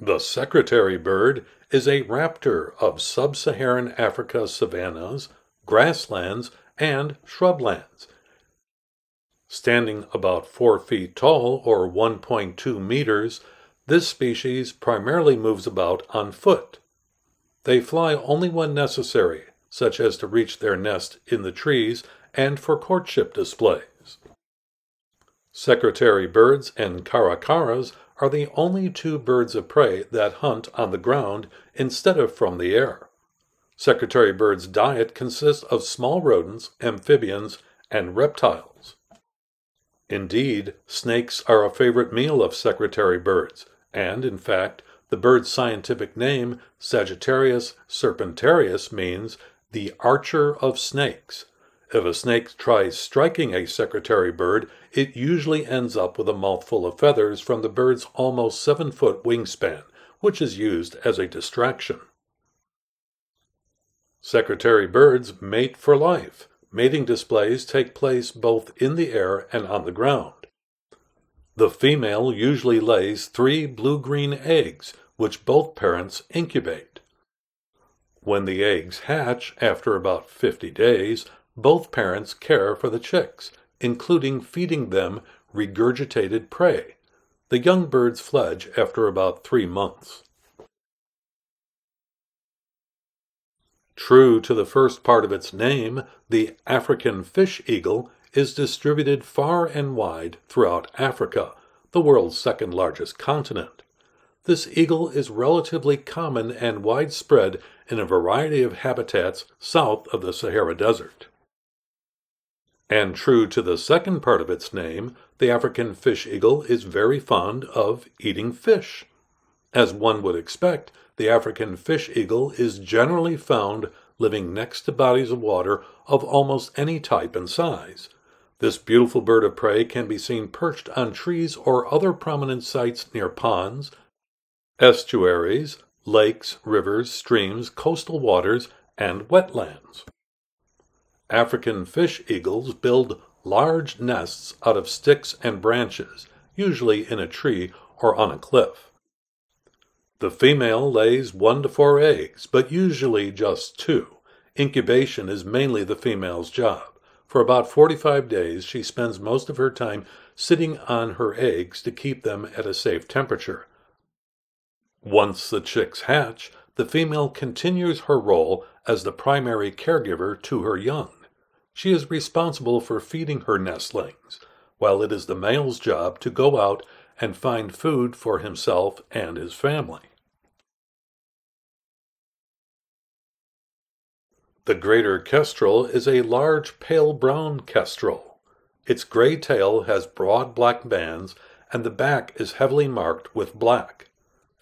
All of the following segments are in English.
The secretary bird is a raptor of sub-Saharan Africa savannas, grasslands, and shrublands. Standing about 4 feet tall or 1.2 meters, this species primarily moves about on foot. They fly only when necessary, such as to reach their nest in the trees and for courtship displays. Secretary birds and caracaras are the only two birds of prey that hunt on the ground instead of from the air. Secretary birds' diet consists of small rodents, amphibians, and reptiles. Indeed, snakes are a favorite meal of secretary birds, and, in fact, the bird's scientific name, Sagittarius serpentarius, means the archer of snakes. If a snake tries striking a secretary bird, it usually ends up with a mouthful of feathers from the bird's almost 7-foot wingspan, which is used as a distraction. Secretary birds mate for life. Mating displays take place both in the air and on the ground. The female usually lays 3 blue-green eggs, which both parents incubate. When the eggs hatch after about 50 days, both parents care for the chicks, including feeding them regurgitated prey. The young birds fledge after about 3 months. True to the first part of its name, the African fish eagle is distributed far and wide throughout Africa, the world's second largest continent. This eagle is relatively common and widespread in a variety of habitats south of the Sahara Desert. And true to the second part of its name, the African fish eagle is very fond of eating fish. As one would expect, the African fish eagle is generally found living next to bodies of water of almost any type and size. This beautiful bird of prey can be seen perched on trees or other prominent sites near ponds, estuaries, lakes, rivers, streams, coastal waters, and wetlands. African fish eagles build large nests out of sticks and branches, usually in a tree or on a cliff. The female lays 1 to 4 eggs, but usually just 2. Incubation is mainly the female's job. For about 45 days, she spends most of her time sitting on her eggs to keep them at a safe temperature. Once the chicks hatch, the female continues her role as the primary caregiver to her young. She is responsible for feeding her nestlings, while it is the male's job to go out and find food for himself and his family. The greater kestrel is a large pale brown kestrel. Its gray tail has broad black bands, and the back is heavily marked with black.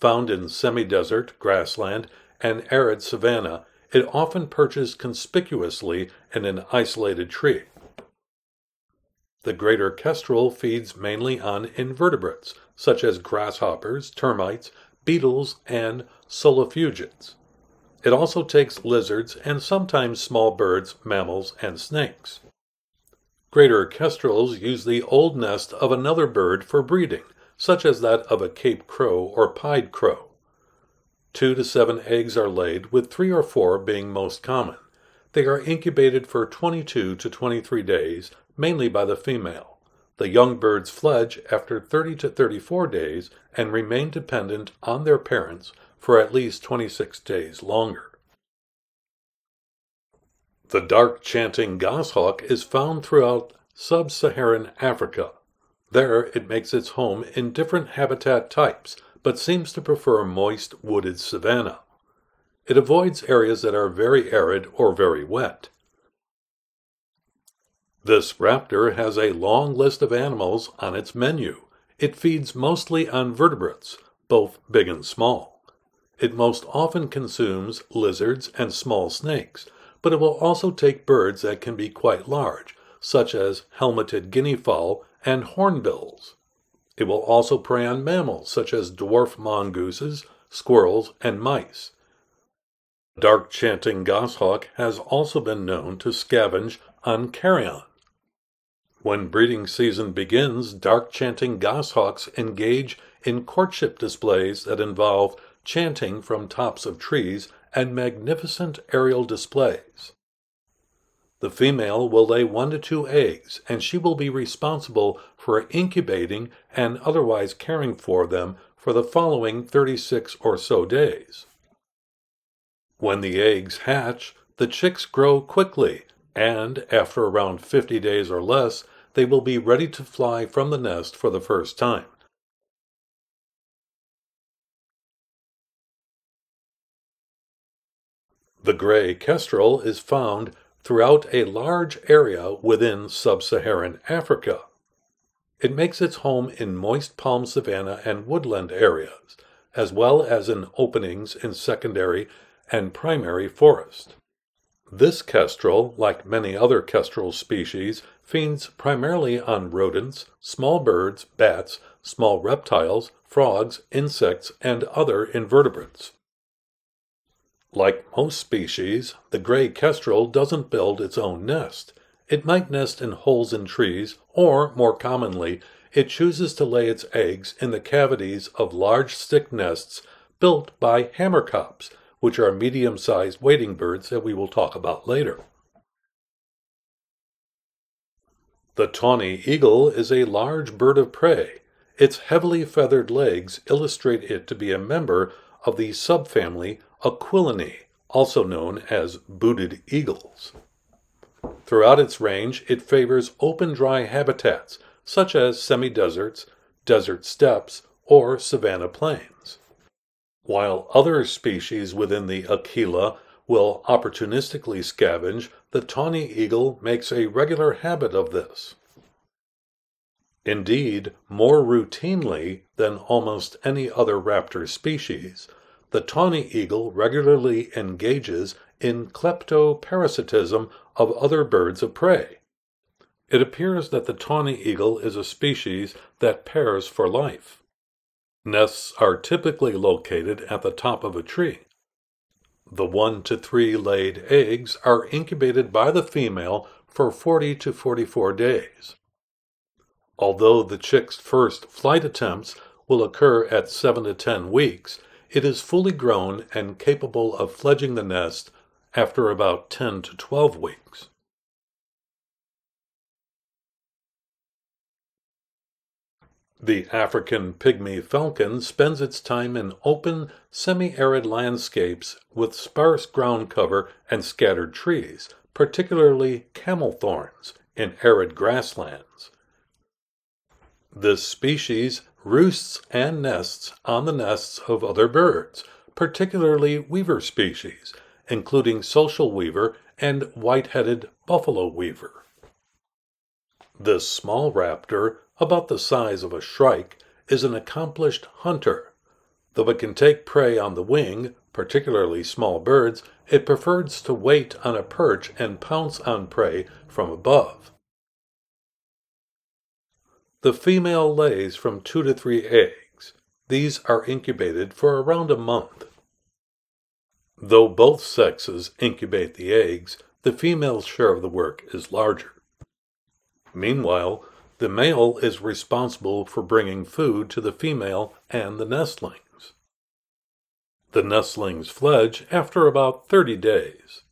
Found in semi-desert, grassland, and arid savanna, it often perches conspicuously in an isolated tree. The greater kestrel feeds mainly on invertebrates, such as grasshoppers, termites, beetles, and solifugids. It also takes lizards and sometimes small birds, mammals, and snakes. Greater kestrels use the old nest of another bird for breeding, such as that of a Cape crow or pied crow. 2 to 7 eggs are laid, with 3 or 4 being most common. They are incubated for 22 to 23 days, mainly by the female. The young birds fledge after 30 to 34 days and remain dependent on their parents for at least 26 days longer. The dark chanting goshawk is found throughout sub-Saharan Africa. There it makes its home in different habitat types, but seems to prefer moist wooded savanna. It avoids areas that are very arid or very wet. This raptor has a long list of animals on its menu. It feeds mostly on vertebrates, both big and small. It most often consumes lizards and small snakes, but it will also take birds that can be quite large, such as helmeted guinea fowl and hornbills. It will also prey on mammals, such as dwarf mongooses, squirrels, and mice. Dark chanting goshawk has also been known to scavenge on carrion. When breeding season begins, dark chanting goshawks engage in courtship displays that involve chanting from tops of trees and magnificent aerial displays. The female will lay 1 to 2 eggs, and she will be responsible for incubating and otherwise caring for them for the following 36 or so days. When the eggs hatch, the chicks grow quickly, and after around 50 days or less, they will be ready to fly from the nest for the first time. The gray kestrel is found throughout a large area within sub-Saharan Africa. It makes its home in moist palm savanna and woodland areas, as well as in openings in secondary and primary forest. This kestrel, like many other kestrel species, feeds primarily on rodents, small birds, bats, small reptiles, frogs, insects, and other invertebrates. Like most species, the gray kestrel doesn't build its own nest. It might nest in holes in trees, or, more commonly, it chooses to lay its eggs in the cavities of large stick nests built by hammerkops, which are medium-sized wading birds that we will talk about later. The tawny eagle is a large bird of prey. Its heavily feathered legs illustrate it to be a member of the subfamily Aquilinae, also known as booted eagles. Throughout its range, it favors open dry habitats, such as semi-deserts, desert steppes, or savanna plains. While other species within the Aquila will opportunistically scavenge, the tawny eagle makes a regular habit of this. Indeed, more routinely than almost any other raptor species, the tawny eagle regularly engages in kleptoparasitism of other birds of prey. It appears that the tawny eagle is a species that pairs for life. Nests are typically located at the top of a tree. The 1 to 3 laid eggs are incubated by the female for 40 to 44 days. Although the chick's first flight attempts will occur at 7 to 10 weeks, it is fully grown and capable of fledging the nest after about 10 to 12 weeks. The African pygmy falcon spends its time in open, semi-arid landscapes with sparse ground cover and scattered trees, particularly camel thorns, in arid grasslands. This species roosts and nests on the nests of other birds, particularly weaver species, including social weaver and white-headed buffalo weaver. This small raptor, about the size of a shrike, is an accomplished hunter. Though it can take prey on the wing, particularly small birds, it prefers to wait on a perch and pounce on prey from above. The female lays from 2 to 3 eggs. These are incubated for around a month. Though both sexes incubate the eggs, the female's share of the work is larger. Meanwhile, the male is responsible for bringing food to the female and the nestlings. The nestlings fledge after about 30 days.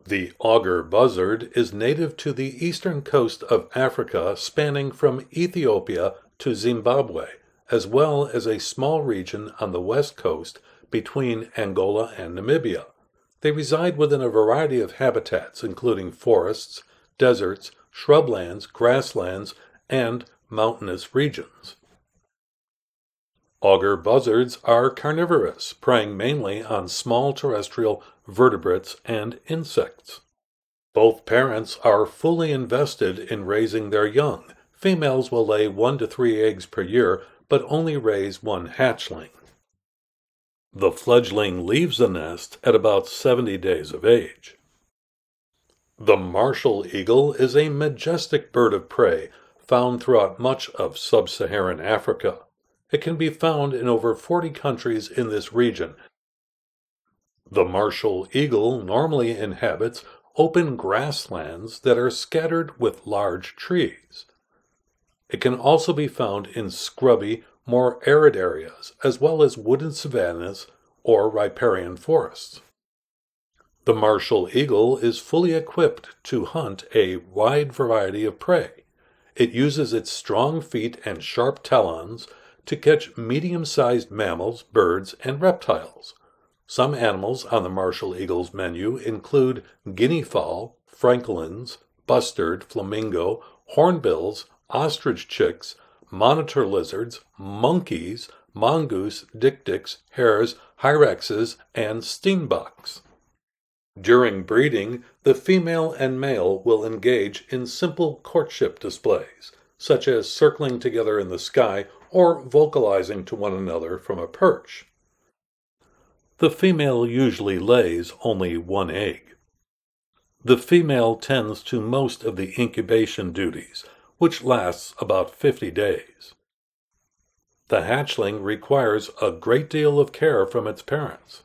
The augur buzzard is native to the eastern coast of Africa, spanning from Ethiopia to Zimbabwe, as well as a small region on the west coast between Angola and Namibia. They reside within a variety of habitats, including forests, deserts, shrublands, grasslands, and mountainous regions. Augur buzzards are carnivorous, preying mainly on small terrestrial vertebrates and insects. Both parents are fully invested in raising their young. Females will lay 1 to 3 eggs per year, but only raise 1 hatchling. The fledgling leaves the nest at about 70 days of age. The martial eagle is a majestic bird of prey found throughout much of sub-Saharan Africa. It can be found in over 40 countries in this region. The martial eagle normally inhabits open grasslands that are scattered with large trees. It can also be found in scrubby, more arid areas, as well as wooded savannas or riparian forests. The martial eagle is fully equipped to hunt a wide variety of prey. It uses its strong feet and sharp talons to catch medium-sized mammals, birds, and reptiles. Some animals on the martial eagle's menu include guinea fowl, francolins, bustard, flamingo, hornbills, ostrich chicks, monitor lizards, monkeys, mongoose, dik-diks, hares, hyraxes, and steenboks. During breeding, the female and male will engage in simple courtship displays, such as circling together in the sky or vocalizing to one another from a perch. The female usually lays only one egg. The female tends to most of the incubation duties, which lasts about 50 days. The hatchling requires a great deal of care from its parents.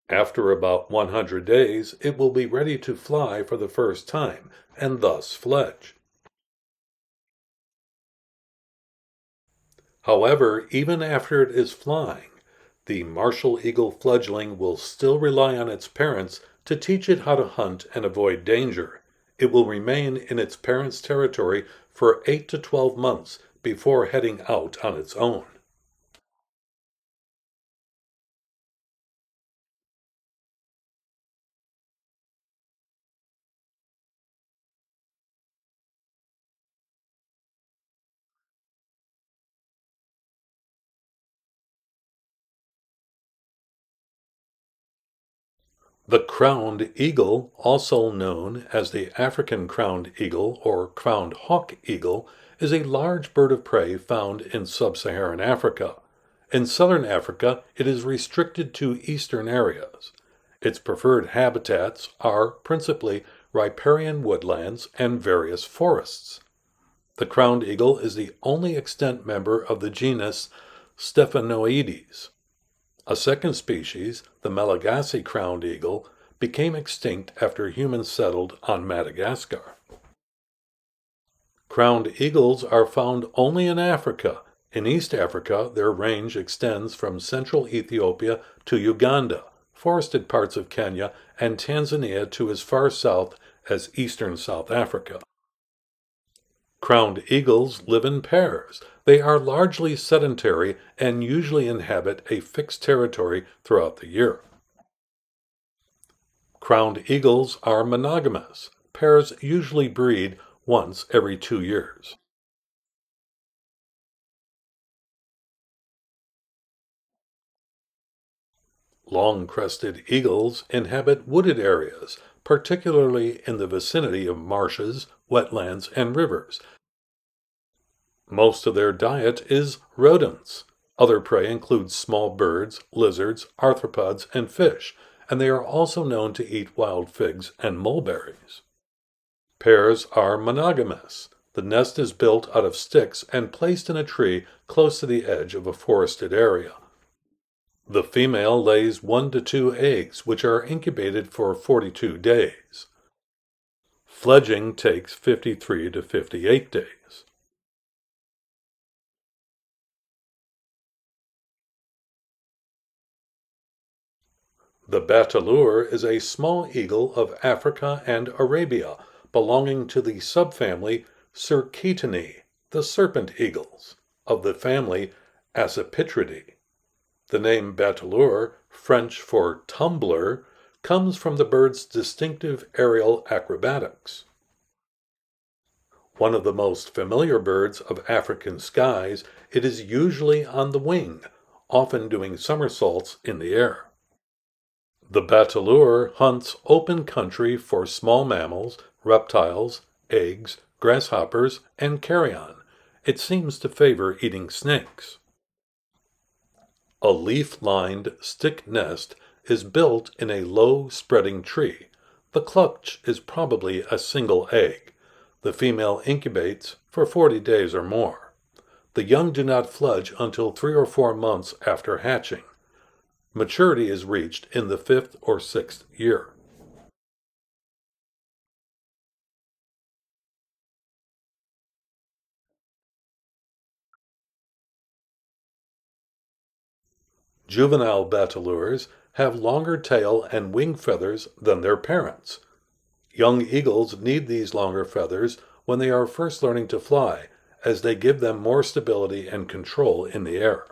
After about 100 days, it will be ready to fly for the first time, and thus fledge. However, even after it is flying, the martial eagle fledgling will still rely on its parents to teach it how to hunt and avoid danger. It will remain in its parents' territory for 8 to 12 months before heading out on its own. The crowned eagle, also known as the African crowned eagle or crowned hawk eagle, is a large bird of prey found in sub-Saharan Africa. In southern Africa, it is restricted to eastern areas. Its preferred habitats are principally riparian woodlands and various forests. The crowned eagle is the only extant member of the genus Stephanoides. A second species, the Malagasy crowned eagle, became extinct after humans settled on Madagascar. Crowned eagles are found only in Africa. In East Africa, their range extends from central Ethiopia to Uganda, forested parts of Kenya, and Tanzania to as far south as eastern South Africa. Crowned eagles live in pairs. They are largely sedentary and usually inhabit a fixed territory throughout the year. Crowned eagles are monogamous. Pairs usually breed once every 2 years. Long-crested eagles inhabit wooded areas, particularly in the vicinity of marshes, wetlands, and rivers. Most of their diet is rodents. Other prey include small birds, lizards, arthropods, and fish, and they are also known to eat wild figs and mulberries. Pairs are monogamous. The nest is built out of sticks and placed in a tree close to the edge of a forested area. The female lays 1 to 2 eggs, which are incubated for 42 days. Fledging takes 53 to 58 days. The bateleur is a small eagle of Africa and Arabia, belonging to the subfamily Serengeti, the serpent eagles, of the family Accipitridae. The name bateleur, French for tumbler, comes from the bird's distinctive aerial acrobatics. One of the most familiar birds of African skies, it is usually on the wing, often doing somersaults in the air. The bateleur hunts open country for small mammals, reptiles, eggs, grasshoppers, and carrion. It seems to favor eating snakes. A leaf-lined stick nest is built in a low, spreading tree. The clutch is probably a single egg. The female incubates for 40 days or more. The young do not fledge until 3 or 4 months after hatching. Maturity is reached in the 5th or 6th year. Juvenile bateleurs have longer tail and wing feathers than their parents. Young eagles need these longer feathers when they are first learning to fly, as they give them more stability and control in the air.